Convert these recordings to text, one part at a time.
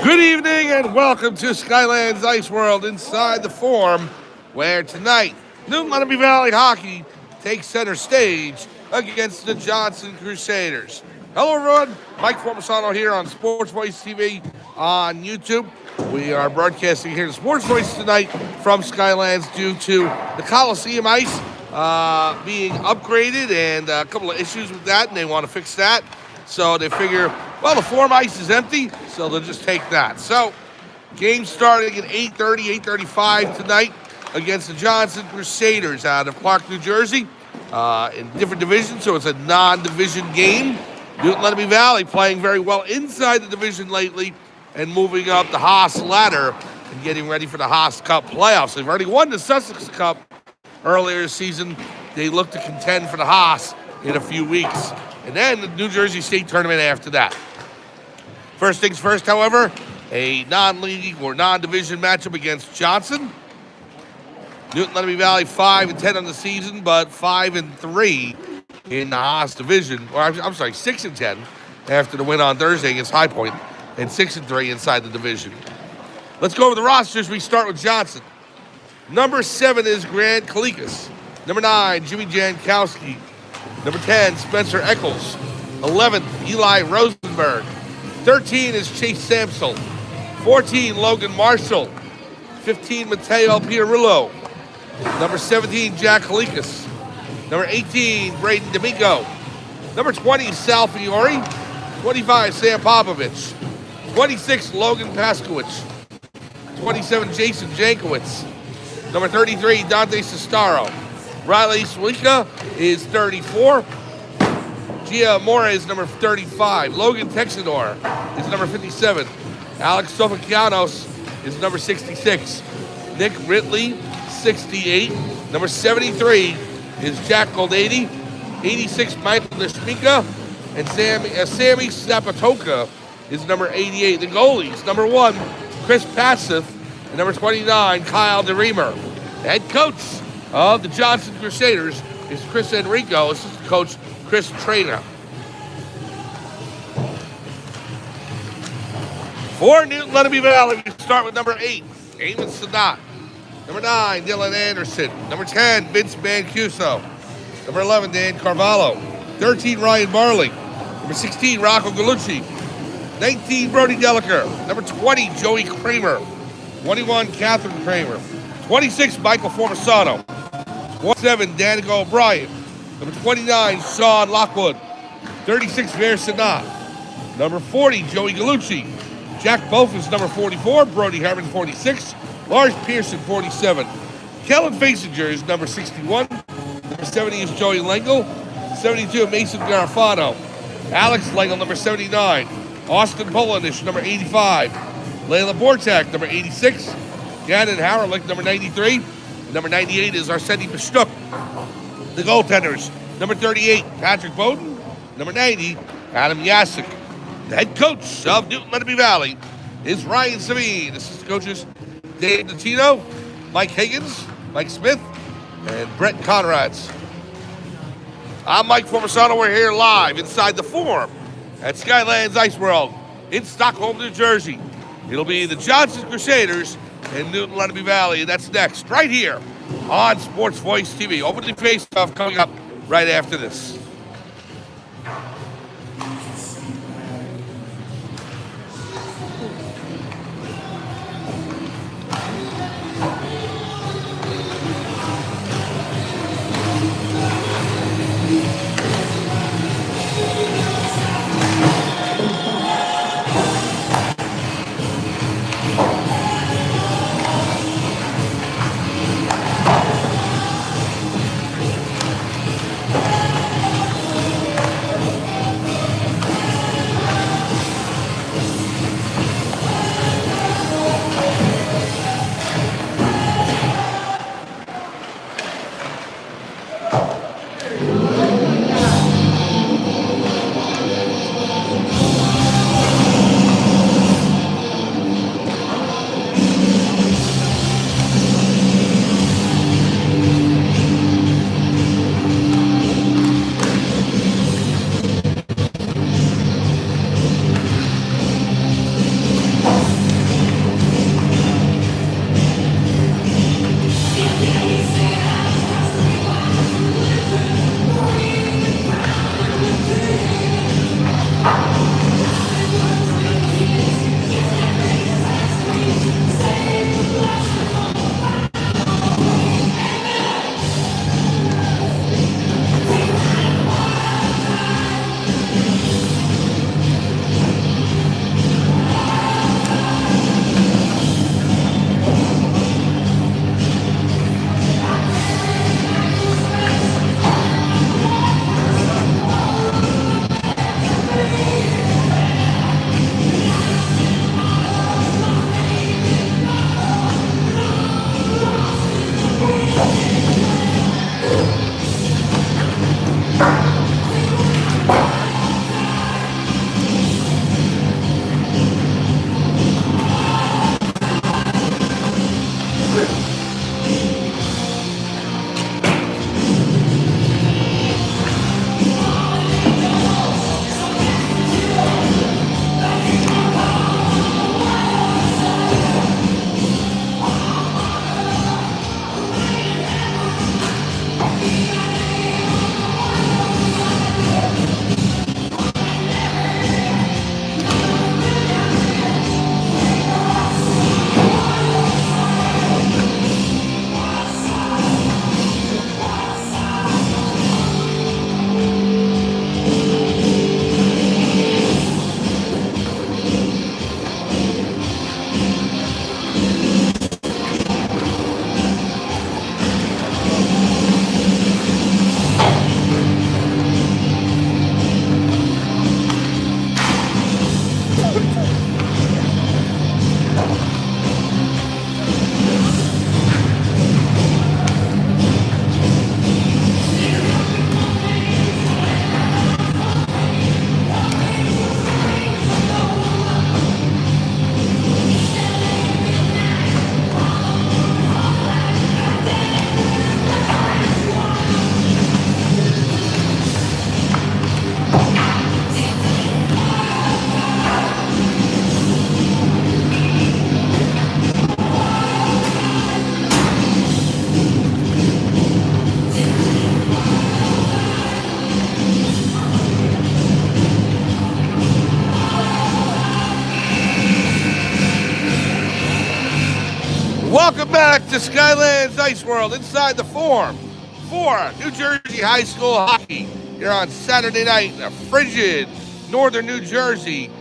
Good evening and welcome to Skyland's Ice World inside the Forum, where tonight, New Lenape Valley Hockey takes center stage against the Johnson Crusaders. Hello everyone, Mike Formasano here on Sports Voice TV on YouTube. We are broadcasting here to Sports Voice tonight from Skylands due to the Coliseum ice being upgraded and a couple of issues with that, and they want to fix that. So they figure, well, the Forum ice is empty, so they'll just take that. So, game starting at 8:30, 8:35 tonight against the Johnson Crusaders out of Clark, New Jersey, in different divisions, so it's a non-division game. Newton Lenape Valley playing very well inside the division lately and moving up the Haas ladder and getting ready for the Haas Cup playoffs. They've already won the Sussex Cup earlier this season. They look to contend for the Haas in a few weeks. And then the New Jersey State Tournament after that. First things first, however, a non-league or non-division matchup against Johnson. Newton Lenape Valley 5-10 on the season, but 5-3 in the Haas division. Or I'm sorry, 6-10 after the win on Thursday against High Point, and 6-3 inside the division. Let's go over the rosters. We start with Johnson. Number 7 is Grant Kalikas. Number 9, Jimmy Jankowski. Number 10, Spencer Eccles. 11, Eli Rosenberg. 13 is Chase Samsel. 14, Logan Marshall. 15, Mateo Pierillo. Number 17, Jack Kalikas. Number 18, Braden D'Amico. Number 20, Sal Fiore. 25, Sam Popovich. 26, Logan Paskowicz. 27, Jason Jankowicz. Number 33, Dante Sestaro. Riley Swika is 34. Gia Mora is number 35. Logan Texador is number 57. Alex Sofakianos is number 66. Nick Ridley, 68. Number 73 is Jack Goldady. 86, Michael Nishmika. And Sammy Zapatoka is number 88. The goalies, number 1, Chris Passeth. And number 29, Kyle DeReamer. Head coach of the Johnson Crusaders is Chris Enrico, assistant coach Chris Trainer. For Newton Lenape Valley, we start with number 8, Eamon Sanat. Number 9, Dylan Anderson. Number 10, Vince Mancuso. Number 11, Dan Carvalho. 13, Ryan Barley. Number 16, Rocco Gallucci. 19, Brody Deliker. Number 20, Joey Kramer. 21, Catherine Kramer. 26, Michael Formasano. 27, Danica O'Brien. Number 29, Sean Lockwood. 36, Ver Sanat. Number 40, Joey Gallucci. Jack Bofus, number 44. Brody Herman, 46. Lars Pearson, 47. Kellen Fasinger is number 61. Number 70 is Joey Lengel. 72, Mason Garofano. Alex Lengel, number 79. Austin Polanish, number 85. Layla Bortak, number 86. Gannon Haralick, number 93. Number 98 is Arseny Pashtuk. The goaltenders, number 38, Patrick Bowden. Number 90, Adam Yasik. The head coach of Newton Lenape Valley is Ryan Savine. Assistant coaches, Dave Notino, Mike Higgins, Mike Smith, and Brett Conrads. I'm Mike Formasano. We're here live inside the Forum at Skylands Ice World in Stockholm, New Jersey. It'll be the Johnson Crusaders in Newton Lenape Valley, and that's next, right here on Sports Voice TV. Opening face-off coming up right after this. Welcome back to Skylands Ice World inside the Forum for New Jersey High School hockey here on Saturday night in a frigid northern New Jersey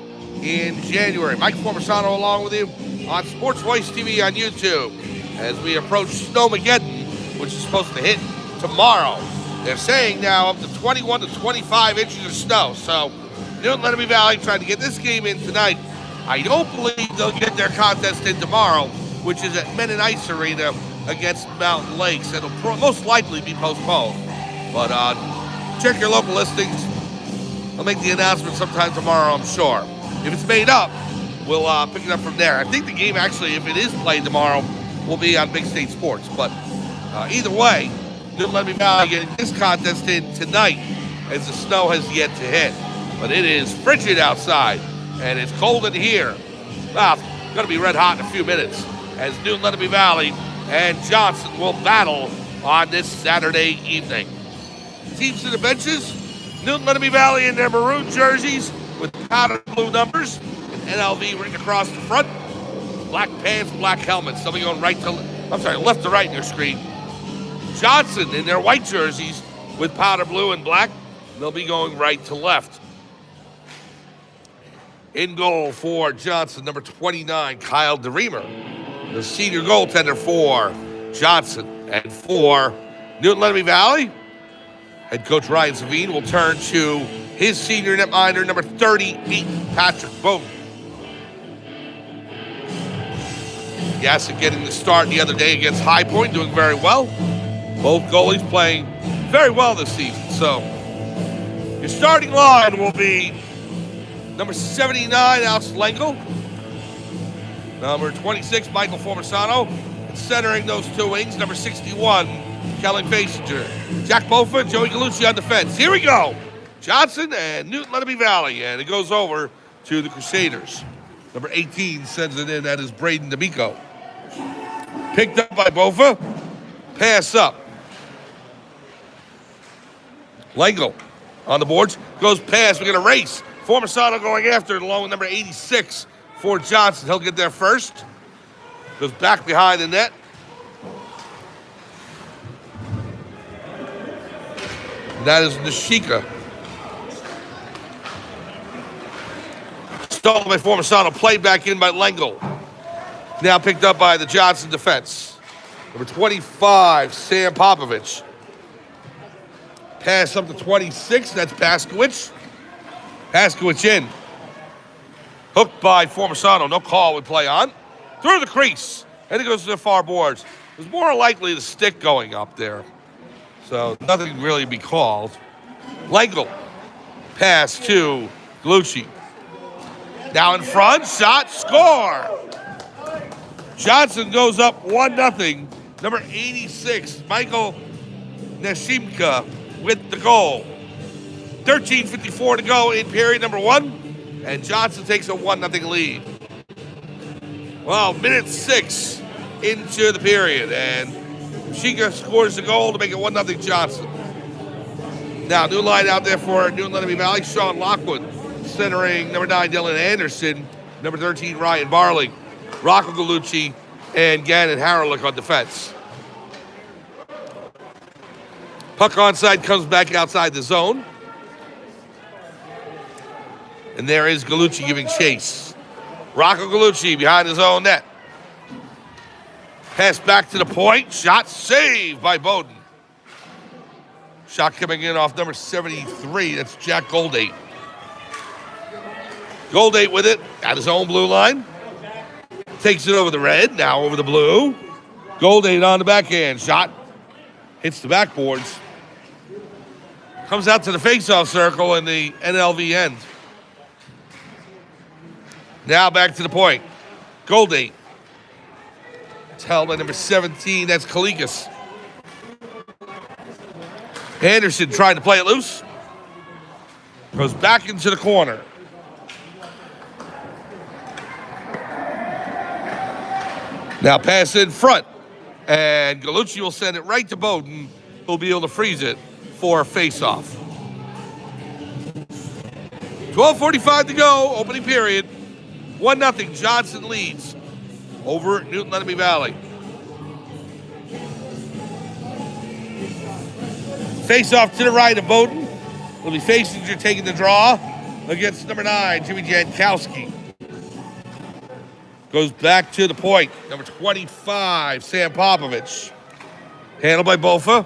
in January. Mike Formisano along with you on Sports Voice TV on YouTube as we approach Snowmageddon, which is supposed to hit tomorrow. They're saying now up to 21 to 25 inches of snow. So Newton Lenape Valley trying to get this game in tonight. I don't believe they'll get their contest in tomorrow, which is at Men and Ice Arena against Mountain Lakes. It'll most likely be postponed. But check your local listings. I'll make the announcement sometime tomorrow, I'm sure. If it's made up, we'll pick it up from there. I think the game actually, if it is played tomorrow, will be on Big State Sports. But either way, Newton Lenape Valley getting this contest in tonight as the snow has yet to hit. But it is frigid outside, and it's cold in here. It's going to be red hot in a few minutes as Newton Lenape Valley and Johnson will battle on this Saturday evening. Teams to the benches, Newton Lenape Valley in their maroon jerseys with powder blue numbers and NLV written across the front. Black pants, black helmets. They'll be going left to right in your screen. Johnson in their white jerseys with powder blue and black. They'll be going right to left. In goal for Johnson, number 29, Kyle DeReamer, the senior goaltender for Johnson. And for Newton Lenape Valley, head coach Ryan Savine will turn to his senior netminder, number 38, Patrick Bowden. Yassik getting the start the other day against High Point, doing very well. Both goalies playing very well this season. So your starting line will be number 79, Alex Lengel. Number 26, Michael Formisano. And centering those two wings, number 61, Kellen Fasinger. Jack Bofa, Joey Gallucci on defense. Here we go. Johnson and Newton Lenape Valley. And it goes over to the Crusaders. Number 18 sends it in. That is Braden D'Amico. Picked up by Bofa. Pass up. Lengel on the boards. Goes past. We're going to race. Formisano going after it along with number 86 for Johnson. He'll get there first. Goes back behind the net. And that is Nishika. Stolen by Formisano. Played back in by Lengel. Now picked up by the Johnson defense. Number 25, Sam Popovich. Pass up to 26. That's Paskowicz. Paskowicz in. Hooked by Formisano. No call would play on. Through the crease. And it goes to the far boards. It was more likely the stick going up there. So nothing really to be called. Lengel. Pass to Gallucci. Now in front. Shot. Score. Johnson goes up 1-0. Number 86, Michael Neshimka with the goal. 13:54 to go in period number 1. And Johnson takes a 1-0 lead. Well, minute 6 into the period. And Neshimka scores the goal to make it 1-0 Johnson. Now, new line out there for Newton Lenape Valley. Sean Lockwood centering number 9, Dylan Anderson. Number 13, Ryan Barley. Rocco Gallucci and Gannon Harrelick on defense. Puck onside comes back outside the zone. And there is Gallucci giving chase. Rocco Gallucci behind his own net. Pass back to the point. Shot saved by Bowden. Shot coming in off number 73. That's Jack Goldate. Goldate with it at his own blue line. Takes it over the red, now over the blue. Goldate on the backhand. Shot. Hits the backboards. Comes out to the faceoff circle in the NLV end. Now back to the point. Goldate. It's held by number 17. That's Kalikas. Anderson trying to play it loose. Goes back into the corner. Now pass in front. And Gallucci will send it right to Bowden, who'll be able to freeze it for a face-off. 12:45 to go, opening period. 1-0, Johnson leads over Newton Lenape Valley. Face off to the right of Bowden. Will be Fasinger taking the draw against number 9, Jimmy Jankowski. Goes back to the point. Number 25, Sam Popovich. Handled by Bofa.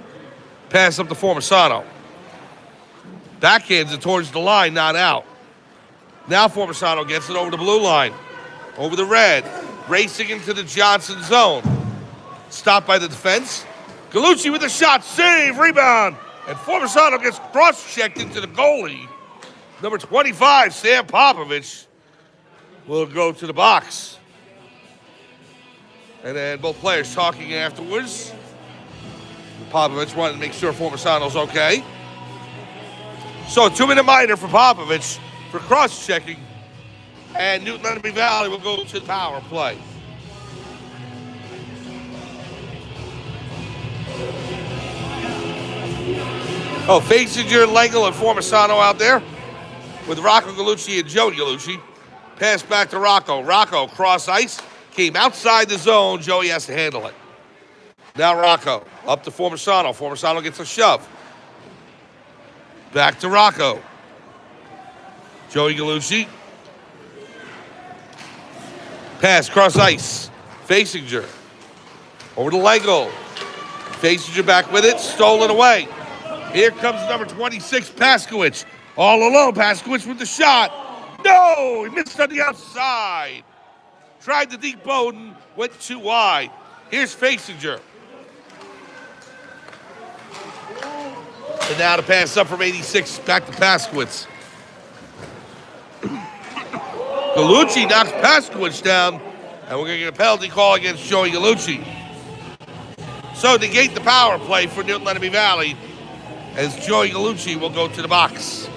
Pass up to Formisano. Backhands it towards the line, not out. Now Formisano gets it over the blue line. Over the red. Racing into the Johnson zone. Stopped by the defense. Gallucci with a shot. Save. Rebound. And Formisano gets cross-checked into the goalie. Number 25, Sam Popovich, will go to the box. And then both players talking afterwards. Popovich wanted to make sure Formisano's okay. So a 2-minute minor for Popovich for cross-checking. And Newton Lenape Valley will go to the power play. Oh, Fasinger, Lengel, and Formisano out there with Rocco Gallucci and Joey Gallucci. Pass back to Rocco. Rocco, cross ice, came outside the zone. Joey has to handle it. Now Rocco, up to Formisano. Formisano gets a shove. Back to Rocco. Joey Gallucci. Pass, cross ice. Fasinger. Over to Lengel. Fasinger back with it, stolen away. Here comes number 26, Paskowicz. All alone, Paskowicz with the shot. No, he missed on the outside. Tried the deep Bowden, went too wide. Here's Fasinger. And now to pass up from 86, back to Paskowicz. Gallucci knocks Paskowicz down, and we're going to get a penalty call against Joey Gallucci. So negate the power play for Newton Lenape Valley, as Joey Gallucci will go to the box.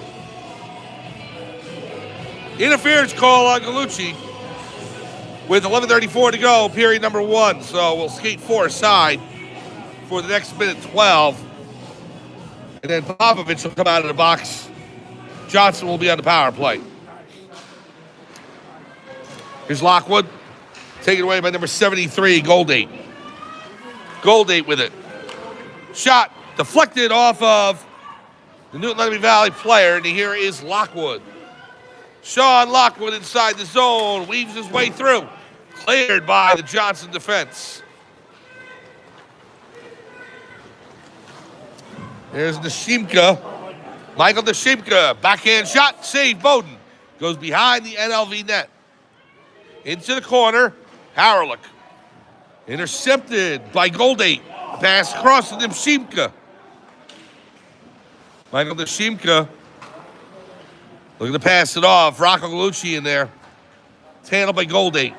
Interference call on Gallucci with 11:34 to go, period number 1. So we'll skate 4 aside for the next minute 12. And then Popovich will come out of the box. Johnson will be on the power play. Here's Lockwood, taken away by number 73, Goldate. Goldate with it. Shot deflected off of the Newton Lenape Valley player, and here is Lockwood. Sean Lockwood inside the zone, weaves his way through. Cleared by the Johnson defense. There's Nishimka. Michael Nishimka, backhand shot, save Bowden. Goes behind the NLV net. Into the corner, Haralick. Intercepted by Goldate. Pass across to Nishimka. Michael Nishimka looking to pass it off. Rocco Gallucci in there. It's handled by Goldate.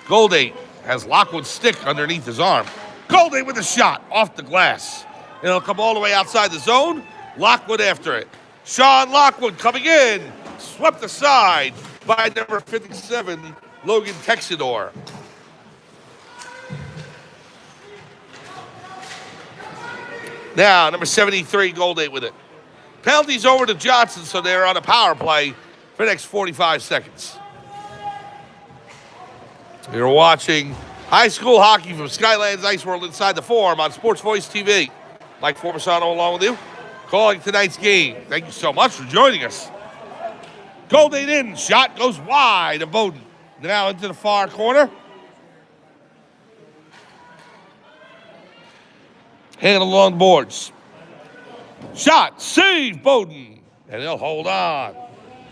Goldate has Lockwood's stick underneath his arm. Goldate with a shot off the glass. It'll come all the way outside the zone. Lockwood after it. Sean Lockwood coming in. Swept aside by number 57, Logan Texidor. Now, number 73, Goldate with it. Penalties over to Johnson, so they're on a power play for the next 45 seconds. You're watching high school hockey from Skylands Ice World inside the Forum on Sports Voice TV. Mike Formisano along with you, calling tonight's game. Thank you so much for joining us. Goldate in, shot goes wide of Bowden. Now into the far corner. Handled along the boards. Shot, save Bowden. And they'll hold on.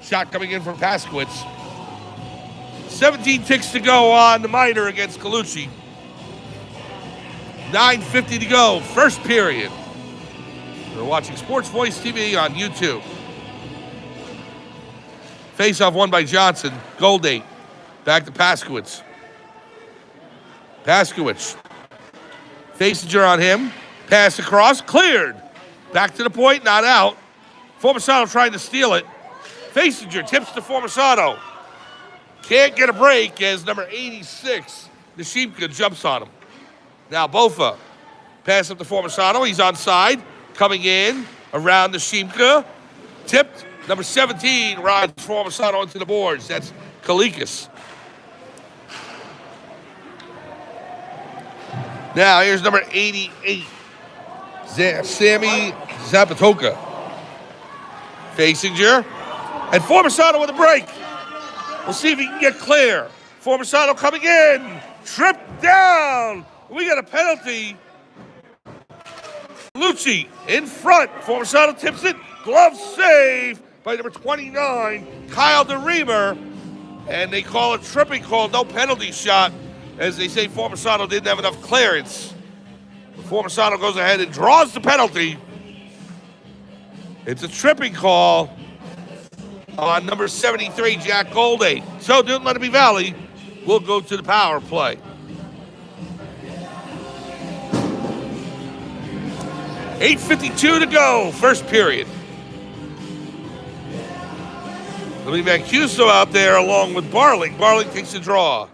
Shot coming in from Paskowitz. 17 ticks to go on the minor against Gallucci. 9:50 to go, first period. We're watching Sports Voice TV on YouTube. Face-off won by Johnson. Goldate. Back to Paskowitz. Paskowitz. Fasinger on him. Pass across. Cleared. Back to the point. Not out. Formisano trying to steal it. Fasinger tips to Formisano. Can't get a break as number 86, Nishimka, jumps on him. Now Bofa. Pass up to Formisano. He's onside. Coming in around Nishimka. Tipped. Number 17 rides Formisano into the boards. That's Kalikas. Now here's number 88, Sammy Zapatoka. Facinger. And Formisano with a break. We'll see if he can get clear. Formisano coming in. Tripped down. We got a penalty. Lucci in front. Formisano tips it. Glove save by number 29, Kyle DeReamer. And they call it tripping call, no penalty shot, as they say Formisano didn't have enough clearance. Formisano goes ahead and draws the penalty. It's a tripping call on number 73, Jack Goldade. So Lenape Valley will go to the power play. 8:52 to go, first period. Lee Mancuso out there along with Barling. Barling takes a draw.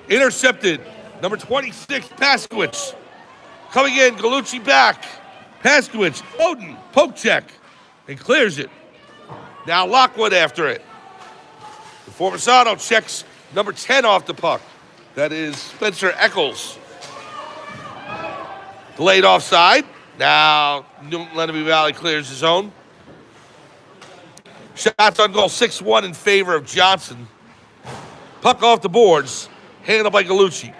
Intercepted. Number 26, Paskowitz. Coming in, Galucci back. Paskowitz, Bowden, poke check, and clears it. Now Lockwood after it. Formisano checks number 10 off the puck. That is Spencer Eccles. Delayed offside. Now Lenape Valley clears his own. Shots on goal, 6-1 in favor of Johnson. Puck off the boards, handled by Galucci.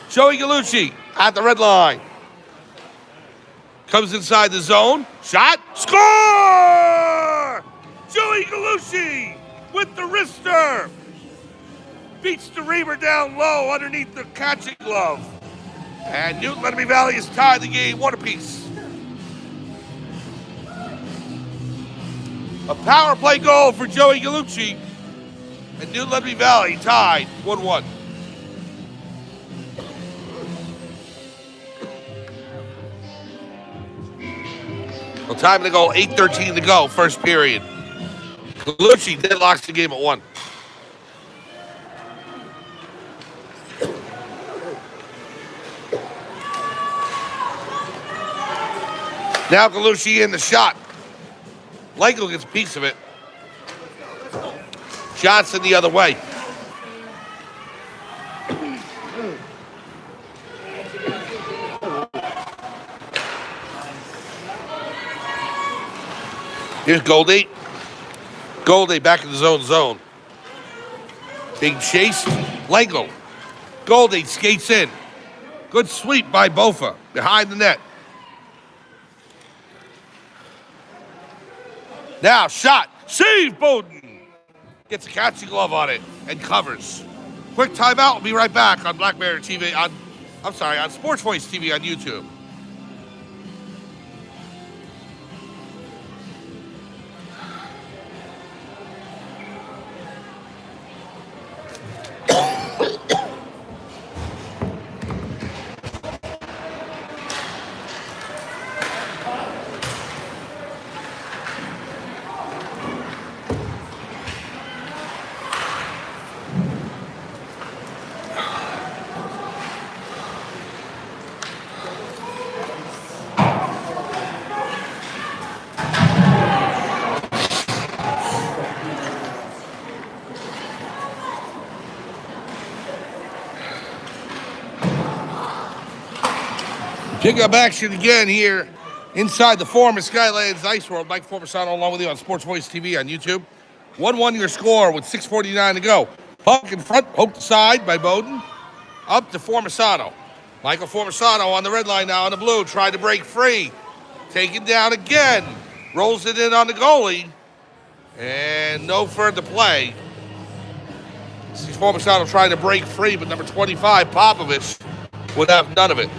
Joey Galucci at the red line. Comes inside the zone. Shot, score! Joey Galucci with the wrister. Beats DeReamer down low underneath the catching glove. And Newton Lenape Valley has tied the game 1 apiece. A power play goal for Joey Galucci, and New Lenape Valley tied 1-1. Well, time to go, 8:13 to go, first period. Galucci deadlocks the game at 1. Now Galucci in the shot. Lego gets a piece of it. Johnson the other way. Here's Goldie. Goldie back in his own zone. Being chased. Lego. Goldie skates in. Good sweep by Bofa behind the net. Now, shot, save Bowden. Gets a catching glove on it and covers. Quick timeout, we'll be right back on Black Bear TV, on Sports Voice TV on YouTube. Pick up action again here inside the Forum of Skylands Ice World. Mike Formisano along with you on Sports Voice TV on YouTube. 1-1 your score with 6:49 to go. Puck in front, poked aside by Bowden. Up to Formisano. Michael Formisano on the red line now on the blue. Tried to break free. Taken down again. Rolls it in on the goalie. And no further play. See Formisano trying to break free, but number 25, Popovich, would have none of it.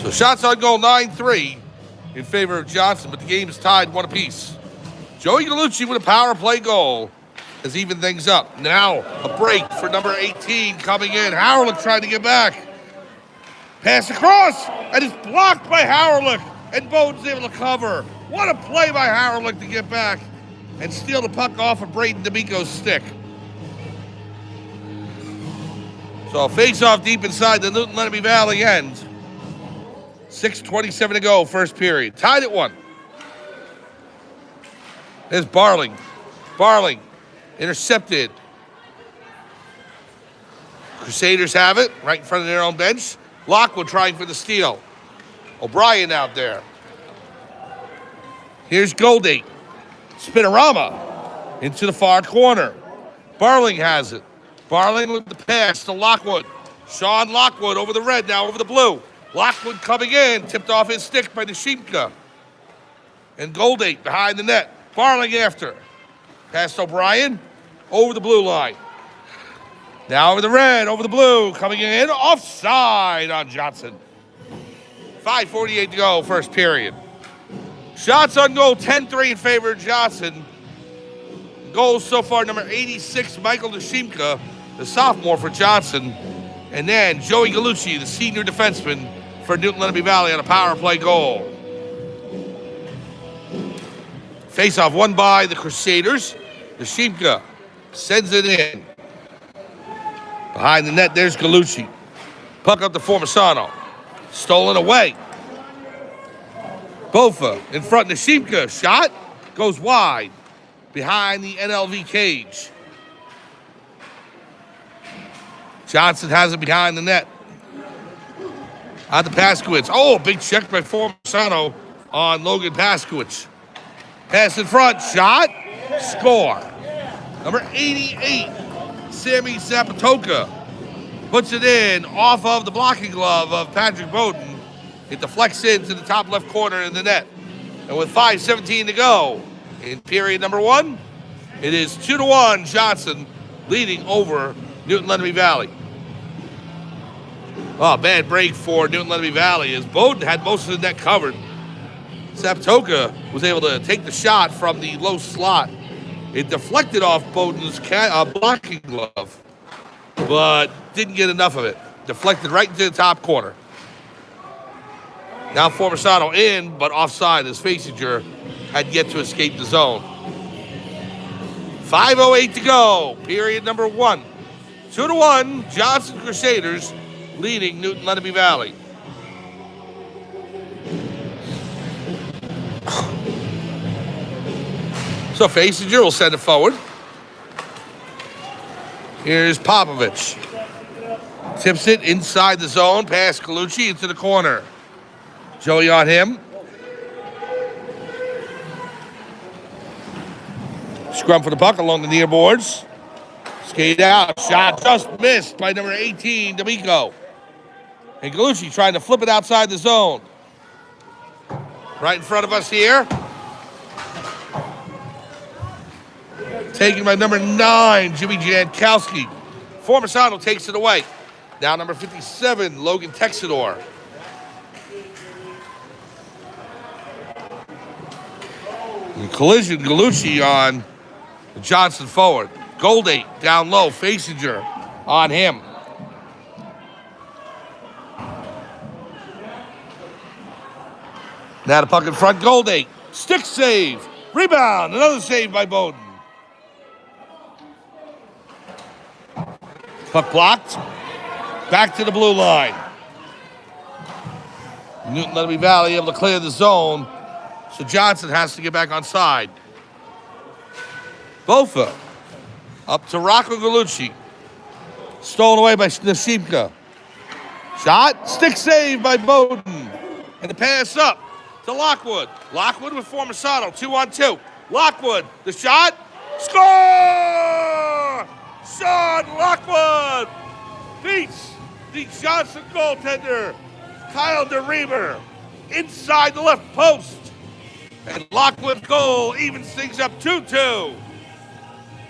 So shots on goal 9-3 in favor of Johnson, but the game is tied 1 apiece. Joey Galucci with a power play goal has evened things up. Now a break for number 18 coming in. Howerlick trying to get back. Pass across, and it's blocked by Howerlick, and Bowden's able to cover. What a play by Howerlick to get back and steal the puck off of Braden D'Amico's stick. So a face-off deep inside the Newton Lenape Valley end. 6:27 to go, first period. Tied at 1. There's Barling. Barling intercepted. Crusaders have it right in front of their own bench. Lockwood trying for the steal. O'Brien out there. Here's Goldie. Spinorama into the far corner. Barling has it. Barling with the pass to Lockwood. Sean Lockwood over the red, now over the blue. Lockwood coming in, tipped off his stick by Nishimka. And Goldie behind the net. Barling after. Past O'Brien, over the blue line. Now over the red, over the blue, coming in, offside on Johnson. 5:48 to go, first period. Shots on goal, 10-3 in favor of Johnson. Goals so far, number 86, Michael Nishimka, the sophomore for Johnson. And then Joey Gallucci, the senior defenseman for Newton Lenape Valley on a power play goal. Face-off won by the Crusaders. Nishimka sends it in. Behind the net, there's Gallucci. Puck up to Formisano. Stolen away. Bofa in front. Nishimka shot goes wide behind the NLV cage. Johnson has it behind the net. On to Paskowitz. Oh, big check by Formisano on Logan Paskowitz. Pass in front. Shot. Score. Number 88, Sammy Zapatoka puts it in off of the blocking glove of Patrick Bowden. It deflects into the top left corner in the net. And with 5:17 to go in period number one, it is 2-1 Johnson leading over Newton Lenape Valley. Oh, bad break for Newton Lenape Valley as Bowden had most of the net covered. Zapatoka was able to take the shot from the low slot. It deflected off Bowden's blocking glove, but didn't get enough of it. Deflected right into the top corner. Now Formisano in, but offside as Fasinger had yet to escape the zone. 5:08 to go, period number one. 2-1, Johnson Crusaders leading Newton Lenape Valley. So Fasinger will send it forward. Here's Popovich. Tips it inside the zone, past Gallucci into the corner. Joey on him. Scrum for the puck along the near boards. Skate out. Shot just missed by number 18, D'Amico. And Gallucci trying to flip it outside the zone. Right in front of us here. Taken by number 9, Jimmy Jankowski. Formisano takes it away. Now number 57, Logan Texador. The collision, Gallucci on the Johnson forward. Goldie down low, Fasinger on him. Now the puck in front, Goldie. Stick save. Rebound, another save by Bowden. Puck blocked. Back to the blue line. Newton Lenape Valley able to clear the zone, so Johnson has to get back on side. Bofa up to Rocco Gallucci. Stolen away by Nishimka. Shot. Stick save by Bowden. And the pass up to Lockwood. Lockwood with Formisano. 2-on-2. Lockwood. The shot. Score! Sean Lockwood beats the Johnson goaltender, Kyle DeReamer, inside the left post. And Lockwood's goal evens things up 2-2.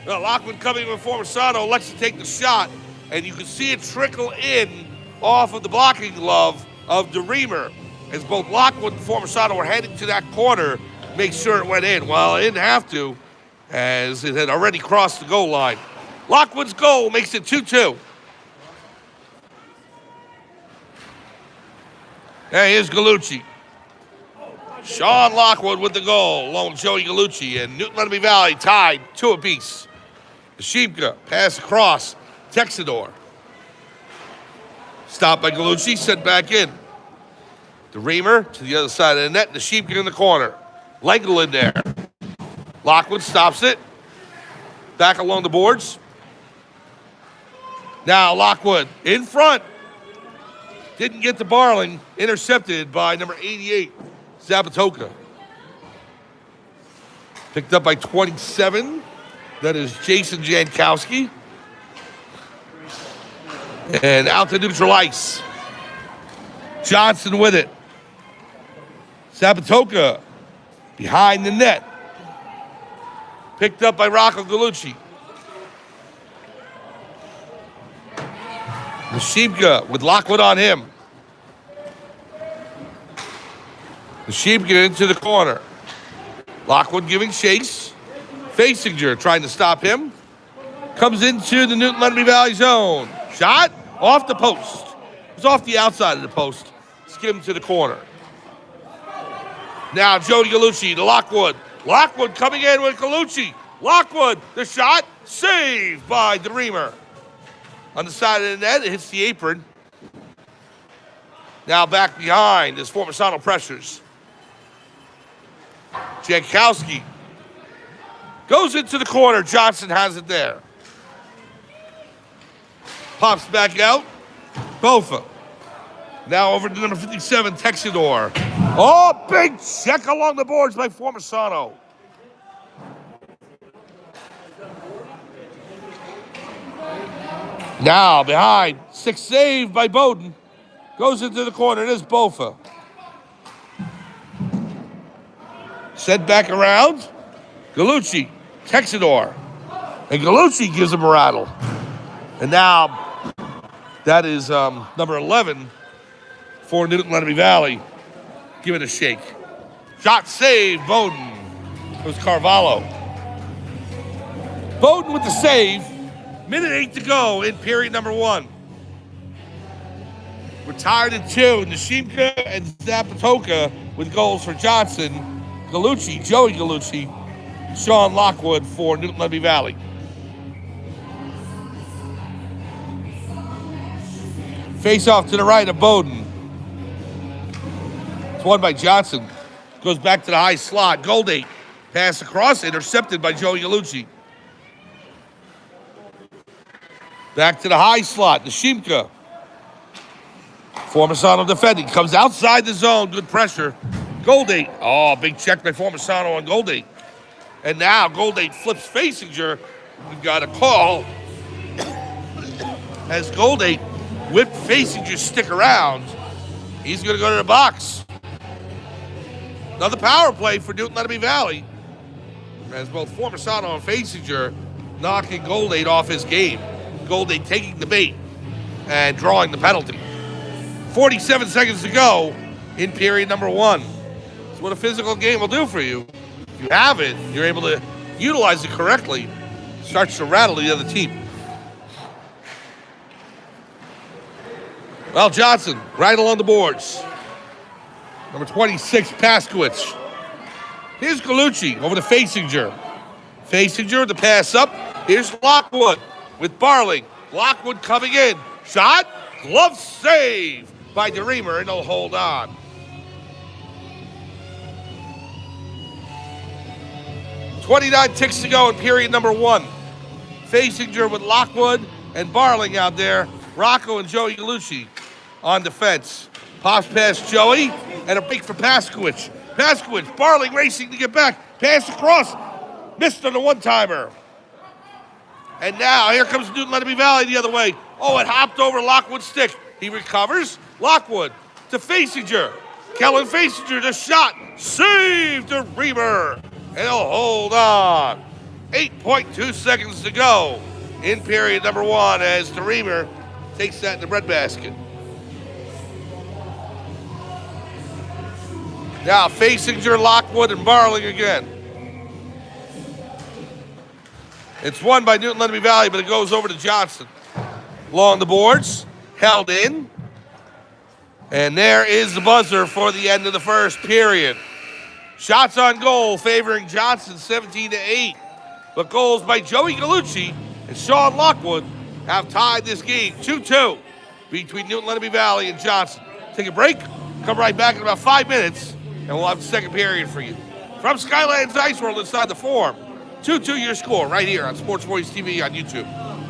Well, Lockwood coming with Formisano, elects to take the shot, and you can see it trickle in off of the blocking glove of DeReamer as both Lockwood and Formisano were heading to that corner, make sure it went in. Well, it didn't have to, as it had already crossed the goal line. Lockwood's goal makes it 2-2. There here's Gallucci. Sean Lockwood with the goal, along with Joey Gallucci, and Newton Lenape Valley tied 2 apiece. Nishimka, pass across, Texador. Stopped by Gallucci, sent back in. DeReamer to the other side of the net, Nishimka in the corner. Legel in there. Lockwood stops it. Back along the boards. Now Lockwood in front. Didn't get to Barling. Intercepted by number 88, Zapatoka. Picked up by 27. That is Jason Jankowski. And out to neutral ice. Johnson with it. Zapatoka behind the net. Picked up by Rocco Gallucci. Nashimka with Lockwood on him. Nashimka into the corner. Lockwood giving chase. Fasinger trying to stop him. Comes into the Newton Lenape Valley zone. Shot off the post. It was off the outside of the post. Skimmed to the corner. Now Jody Gallucci to Lockwood. Lockwood coming in with Gallucci. Lockwood, the shot, saved by DeReamer. On the side of the net, it hits the apron. Now back behind as Formisano pressures. Jankowski goes into the corner. Johnson has it there. Pops back out. Bofa. Now over to number 57, Texidor. Oh, big check along the boards by Formisano. Now behind, 6 saved by Bowden. Goes into the corner, it is Bofa. Sent back around, Gallucci, Texidor. And Gallucci gives him a rattle. And now, that is number 11 for Newton Lenape Valley. Give it a shake. Shot saved, Bowden. It was Carvalho. Bowden with the save. Minute 8 to go in period number 1. Retired at 2. Nashimka and Zapatoka with goals for Johnson. Gallucci, Joey Gallucci, Sean Lockwood for Newton Lenape Valley. Face off to the right of Bowden. It's won by Johnson. Goes back to the high slot. Goldate. Pass across, intercepted by Joey Gallucci. Back to the high slot, Nashimka. Formisano defending, comes outside the zone, good pressure. Goldate, oh, big check by Formisano on Goldate. And now Goldate flips Fasinger. We've got a call as Goldate whipped Fasinger stick around. He's going to go to the box. Another power play for Newton Lenape Valley, as both Formisano and Fasinger knocking Goldate off his game. Goldate taking the bait and drawing the penalty. 47 seconds to go in period number 1. That's what a physical game will do for you. If you have it, you're able to utilize it correctly. Starts to rattle the other team. Well, Johnson, right along the boards. Number 26, Paskowitz. Here's Gallucci over to Fasinger. Fasinger, the pass up. Here's Lockwood with Barling. Lockwood coming in. Shot. Glove save by DeReamer, and he'll hold on. .29 ticks to go in period number 1. Fasinger with Lockwood and Barling out there. Rocco and Joey Gallucci on defense. Pops past Joey, and a break for Paskowitz. Paskowitz, Barling racing to get back. Pass across. Missed on the one-timer. And now, here comes Newton Lenape Valley the other way. Oh, it hopped over Lockwood's stick. He recovers. Lockwood to Fasinger. Kellen Fasinger, the shot. Saved to Reamer. And he'll hold on. 8.2 seconds to go in period number 1 as DeReamer takes that in the breadbasket. Now, Fasinger, Lockwood, and Barling again. It's won by Newton Lenape Valley, but it goes over to Johnson. Along the boards, held in. And there is the buzzer for the end of the first period. Shots on goal favoring Johnson 17-8. But goals by Joey Gallucci and Sean Lockwood have tied this game 2-2 between Newton Lenape Valley and Johnson. Take a break, come right back in about 5 minutes, and we'll have the second period for you. From Skylands Ice World inside the Forum, 2-2 your score right here on Sports Voice TV on YouTube.